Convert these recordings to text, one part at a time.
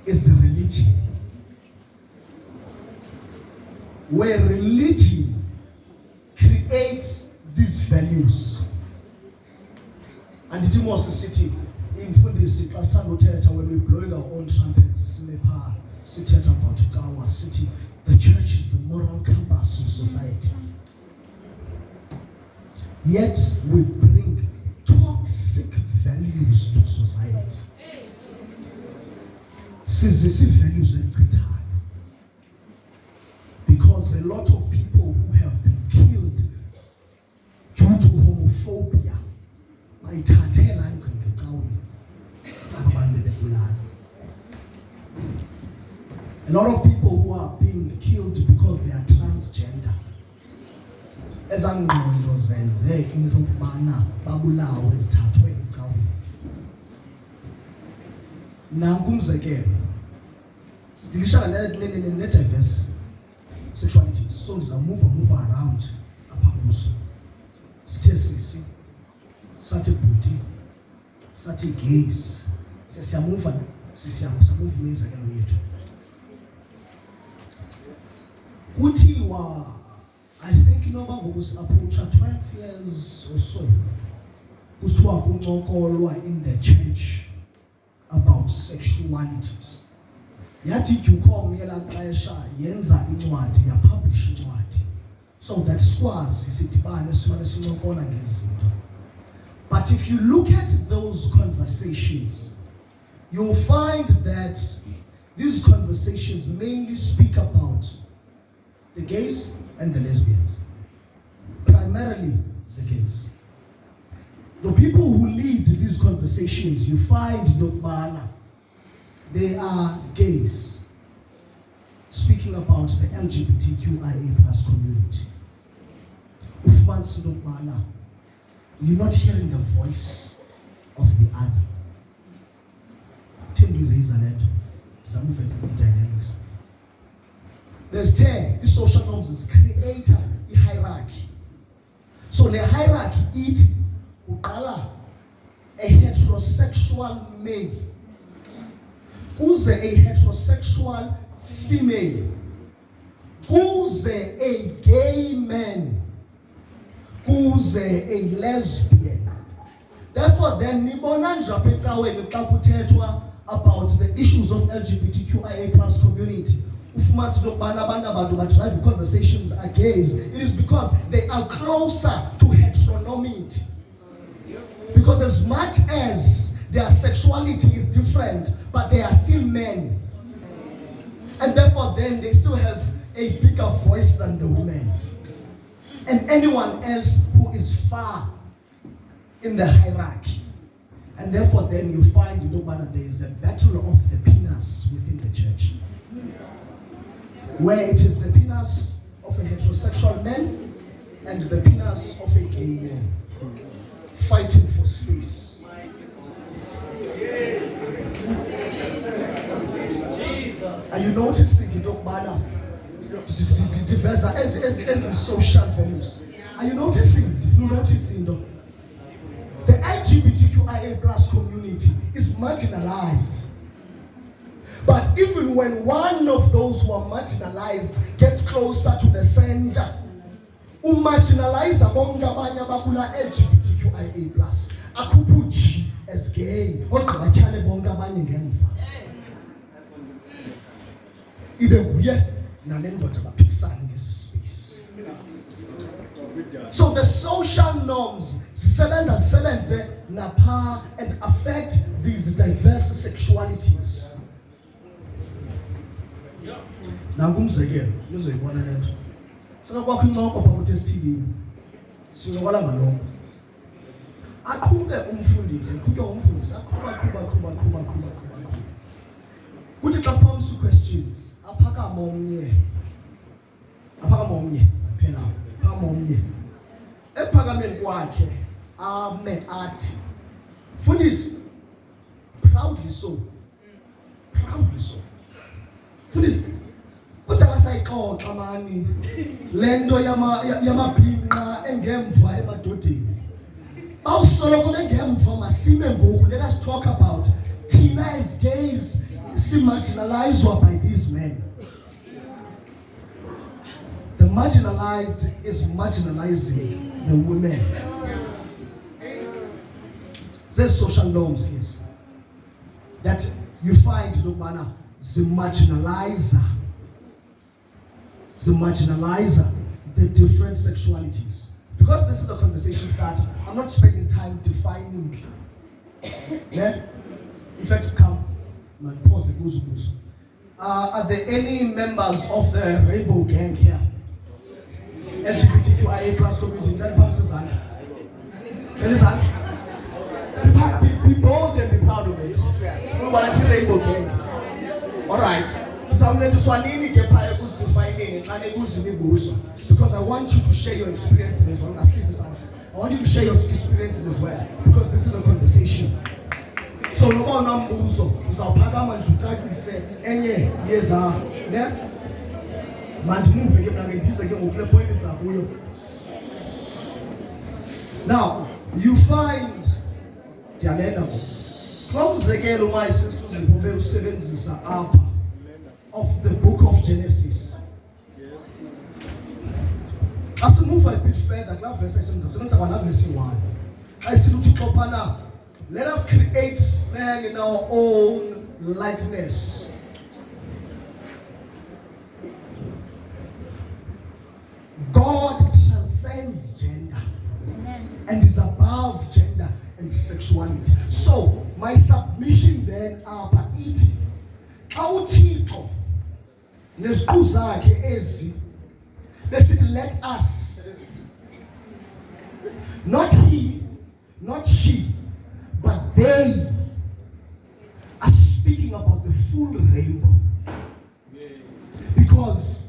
is religion. Where religion creates these values. And it was a city in Fundisi, when we're blowing our own trumpets, about our city. The church is the moral compass of society. Yet we bring toxic values to society. These values are because a lot of people who have been killed due to homophobia, a lot of people who are being killed because they are transgender. Ezangqondo zenze into yokubana babulawe zithathwe ecaweni. Nanku umzekelo. Sidilishana ne-diverse sexuality. So ndiza move around apha kuso. Sithe sisi, sathi bhuti, sathi gays. Siyamuva imizekelo yethu. Kuthiwa, I think noba ngoku-approacha 12 years or so, kuthiwa kuncokolwa in the church about sexualities. Yathi Jukom yela xesha yenza incwadi, yapublish incwadi, so that sikwazi sidibane simane sincokola ngezinto. But if you look at those conversations, you'll find that these conversations mainly speak about the gays and the lesbians. Primarily the gays. The people who lead these conversations, you find Nokbana, they are gays, speaking about the LGBTQIA+ community. Ufman's Nokbana, you're not hearing the voice of the other. Tell you reason some of us is in dynamics. There's the social norms is create a hierarchy. So the hierarchy is a heterosexual male, who's a heterosexual female, who's a gay man, who's a lesbian. Therefore, then Nibonanja Petawe Kaputetwa about the issues of LGBTQIA+ community. The conversations are gays. It is because they are closer to heteronormity. Because as much as their sexuality is different, but they are still men. And therefore then they still have a bigger voice than the women. And anyone else who is far in the hierarchy. And therefore then you find there is a battle of the penis within the church, where it is the penis of a heterosexual man and the penis of a gay man fighting for space. Are you noticing diverse as social values? Are you noticing? If you're noticing, the LGBTQIA+ community is marginalized. But even when one of those who are marginalized gets closer to the center, marginalize bonke abanye abakula LGBTQIA+, akuphuji as gay, kodwa batyhale bonke abanye ngemva. Ibe nguye nale ndoda baphikisana ngesi space. So the social norms zisebenze napha and affect these diverse sexualities. Nanku umzekelo, nizoyibona le nto. Sekakwakho incoko pha ku-STV. Sincokola ngaloko. Aqhube umfundisi, eqhutywa ngumfundisi, aqhuba. Kuthi xa phamsa questions, aphakama omnye, phela phakama omnye. Ephakameni kwakhe ame athi, Mfundisi, proudly so. Mfundisi, kuthi akasayixoxa mani le nto yamabhinqa engemva emadodeni. Bawusoloko bengemva, masime ngoku. Let us talk about thina as gays, marginalized by these men. The marginalized is marginalizing the women. There's social norms is that you find the marginalizer, the different sexualities. Because this is a conversation starter, I'm not spending time defining. Yeah? In fact, come, pause it. Are there any members of the Rainbow Gang here? LGBTQIA plus community? Tell us, be bold and be proud of it. We want to Rainbow Gang. Alright. So I'm going to Swanini because I want you to share your experiences as well. I want you to share your experiences as well because this is a conversation. So no more nambuzo uzawuphakama nje ucacise enye yeza ne mandimuve ke mna ngidize ke ngokule point zakuyo. Now you find dialena umzekelo my sisters ziphumbe usebenzisa apha of the book of Genesis. As we move a bit further, verse 1. I see now. Let us create man in our own likeness. God transcends gender and is above gender and sexuality. So my submission then are eating. How Tito Nesuzake ezi. They said, let us. Not he, not she, but they are speaking about the full rainbow. Because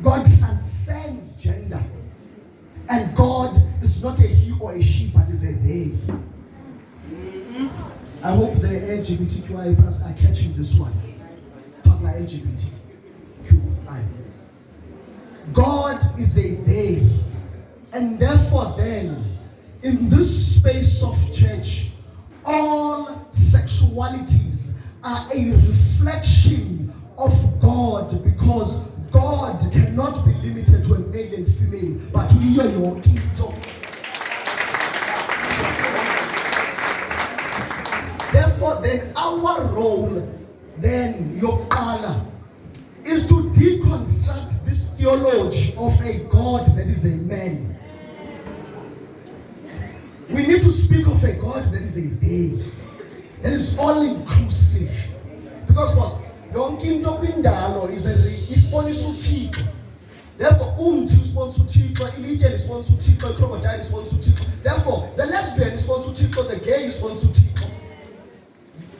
God transcends gender. And God is not a he or a she, but is a they. I hope the LGBTQI plus are catching this one. Talk like LGBTQI. God is a they. And therefore then, in this space of church, all sexualities are a reflection of God, because God cannot be limited to a male and female, but to your kingdom. Therefore, then our role, then your color, is to deconstruct this theology of a God that is a man. We need to speak of a God that is a they, that is all inclusive. Because what? Yonkinto kwindalo is a response to Tito. Therefore, responds to Tito, Elijah responds to Tito, crocodile responds to Tito. Therefore, the lesbian responds to Tito, the gay responds to Tito.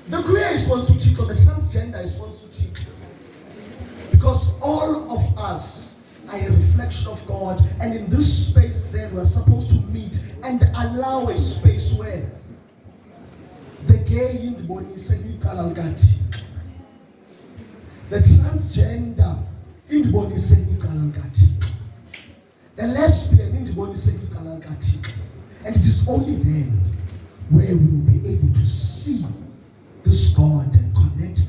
The queer responds to Tito, the transgender responds to Tito. Because all of us are a reflection of God, and in this space then we're supposed to meet and allow a space where the gay in the body the transgender in the body the lesbian in the body and it is only then where we will be able to see this God and connect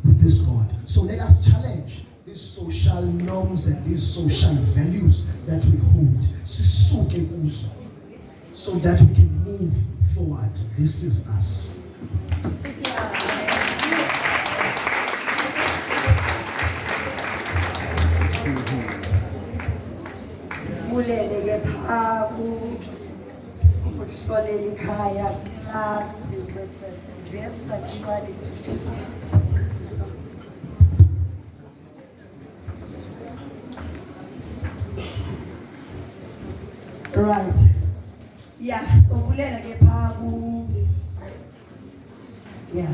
with this God. So let us challenge these social norms and these social values that we hold, so that we can move forward. This is us. Right. Yeah, so Bulela Gepabu. Yeah,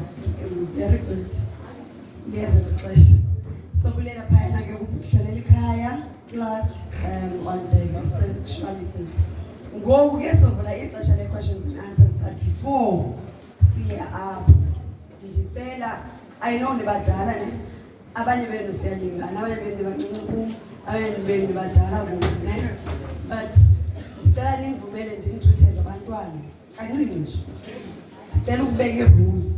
very good. Yes, a question. So Bulela Paina Gebushalelikaya class on diverse sexualities. Go we get over like questions and answers, but before see up I know nibadala ne abanye benu siyalingana abanye benu bancinci abanye benu badala ne but ndicela nivumele ndinitreatise abantwana kancinci nje ndicela ukubeka rules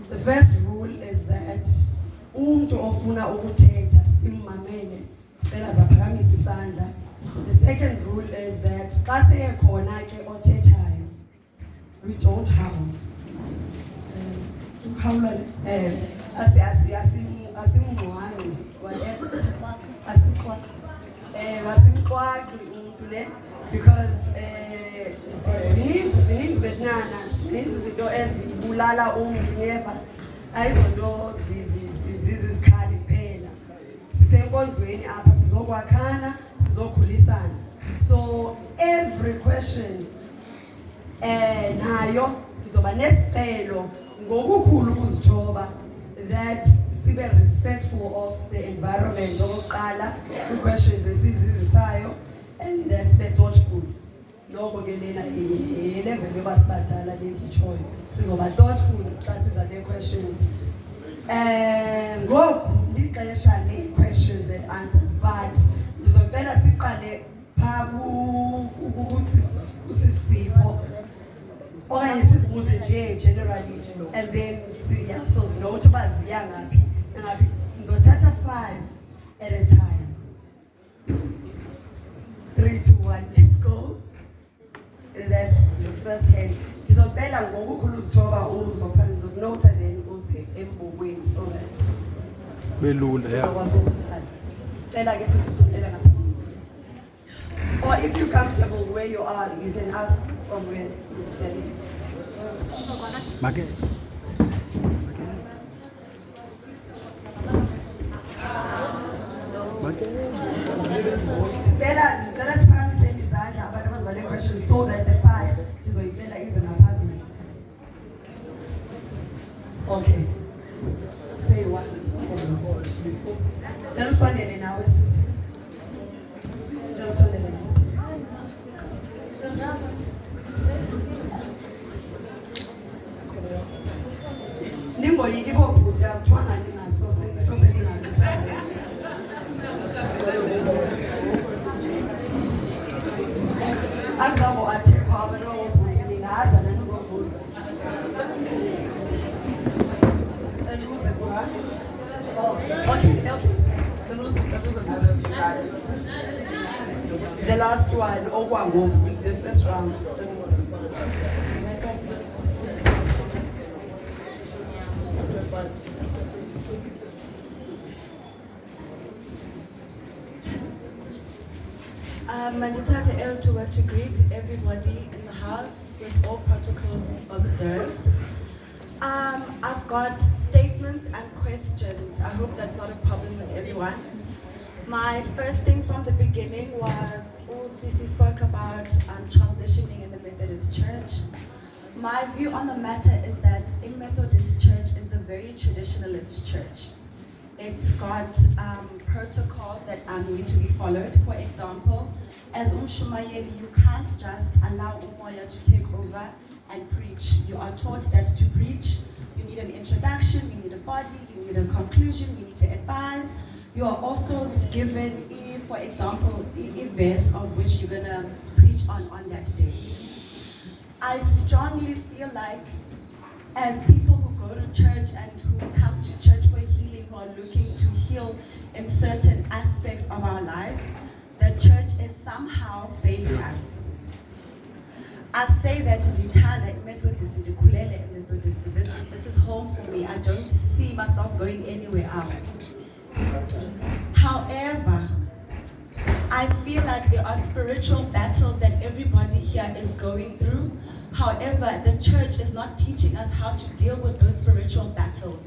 The first rule is that umuntu ofuna ukuthetha simmamele cela zaphakamise isandla. The second rule is that xa seyekhona ke othethayo we don't harm. Asimngqwani whatever asimxwaqi umuntu le because zininzi betnana zininzi izinto ezibulala umuntu never ayizonto zizikhali kuphela sisenkonzweni apha sizokwakhana sizokhulisana. So every question nayo ndizoba nesicelo ngokukhulu ukuzithoba that sibe respectful of the environment okokuqala kwi-questions esizizisayo and that sibe thoughtful. Noko ke lena level yoba sibadala lenditshoyo sizoba thoughtful xa siza nee-questions. Ngoku lixesha lee-questions and answers but ndizocela siqale phaa kusisipho okanye sizibuze nje generally and then sozinothi uba ziya ngaphi nangaphi. Ndizothatha 5 at a time. 3, 2, 1, let's go. That's the first hand. Ndizocela ngokukhulu uzithoba uzokunota then uze embukweni so that belula ya. Cela ke sisukela ngapha. Or if you're comfortable where you are, you can ask from where you're standing. Make. Cela siphakamise izandla abantu abazibale questions so that the 5 ndizoyicela ize ngaphambili. Okay. Say one. Cela usondele nawe sisi. Cela usondele nawe. Ningoyiki bobhuti akuthiwanga ningasose ningabisane. Akuzabo athekwa abantu bobhuti ningaza nani uzobuza. Uze kwa. Okay. The last one, okwangoku, the first round. Manditata 𝗭𝗶𝗵𝗵 to greet everybody in the house with all protocols observed. I've got statements and questions. I hope that's not a problem with everyone. My first thing from the beginning was, Sisi spoke about transitioning in the Methodist Church. My view on the matter is that a Methodist Church is a very traditionalist church. It's got protocols that need to be followed. For example, as 𝗭𝗶𝗵𝗵, you can't just allow umoya to take over and preach. You are taught that to preach, you need an introduction, you need a body, you need a conclusion, you need to advise. You are also given, for example, a verse of which you're going to preach on that day. I strongly feel like as people who go to church and who come to church for healing, who are looking to heal in certain aspects of our lives, the church is somehow failing us. I say that ndithanda iMethodist, ndikhulele iMethodist. This is home for me. I don't see myself going anywhere else. However, I feel like there are spiritual battles that everybody here is going through. However, the church is not teaching us how to deal with those spiritual battles.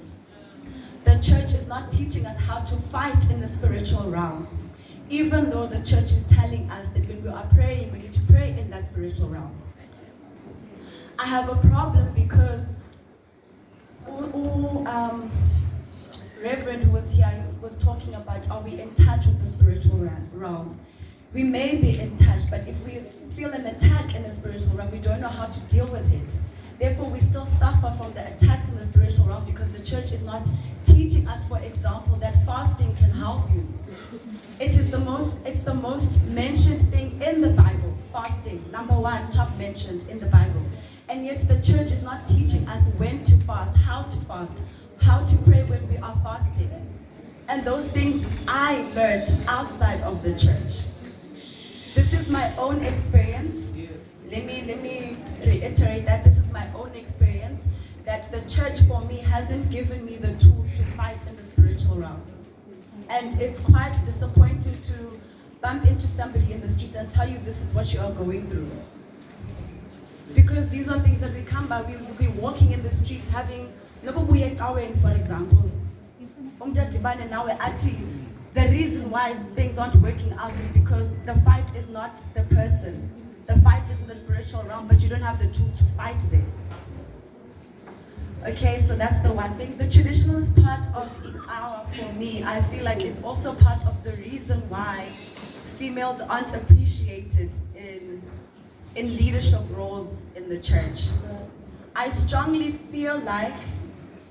The church is not teaching us how to fight in the spiritual realm. Even though the church is telling us that when we are praying, we need to pray in that spiritual realm. I have a problem because Reverend who was here was talking about, are we in touch with the spiritual realm? We may be in touch, but if we feel an attack in the spiritual realm, we don't know how to deal with it. Therefore, we still suffer from the attacks in the spiritual realm because the church is not teaching us, for example, that fasting can help you. It's the most mentioned thing in the Bible, fasting. Number 1, top mentioned in the Bible. and yet the church is not teaching us when to fast, how to pray when we are fasting. And those things I learned outside of the church. This is my own experience. Let me reiterate that this is my own experience, that the church for me hasn't given me the tools to fight in the spiritual realm. And it's quite disappointing to bump into somebody in the street and tell you this is what you are going through. Because these are things that we come by. We will be walking in the street having, for example, the reason why things aren't working out is because the fight is not the person. The fight is in the spiritual realm, but you don't have the tools to fight there. Okay, so that's the one thing. The traditionalist part of 𝗭𝗶𝗽𝗵cie for me, I feel like is also part of the reason why females aren't appreciated in leadership roles in the church. I strongly feel like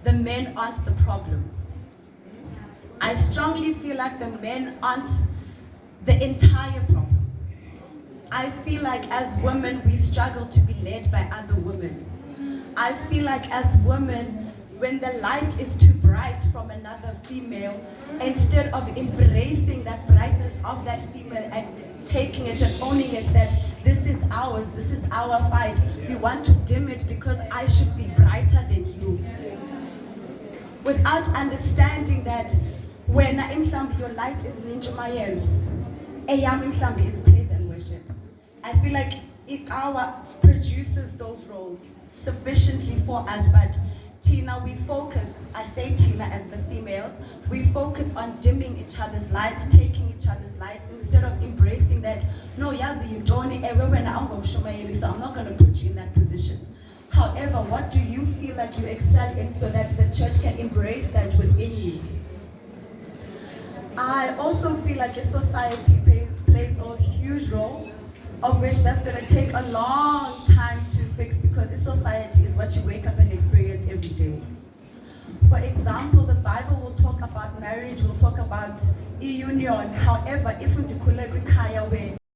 the men aren't the problem. I strongly feel like the men aren't the entire problem. I feel like as women, we struggle to be led by other women. I feel like as women, when the light is too bright from another female, instead of embracing that brightness of that female and taking it and owning it, that this is ours, this is our fight, we want to dim it because I should be brighter than you. Without understanding that when your light is ninjumayel, is praise and worship. I feel like 𝗭𝗶𝗽𝗵cie produces those roles sufficiently for us, but Tina, we focus, I say Tina as the females, we focus on dimming each other's lights, taking each other's lights, instead of embracing that, no, yazi, you don't, so I'm not going to put you in that position. However, what do you feel like you excel in so that the church can embrace that within you? I also feel like a society plays a huge role, of which that's going to take a long time to fix, because a society is what you wake up and experience every day. For example, the Bible will talk about marriage, will talk about a union. However, if we declare where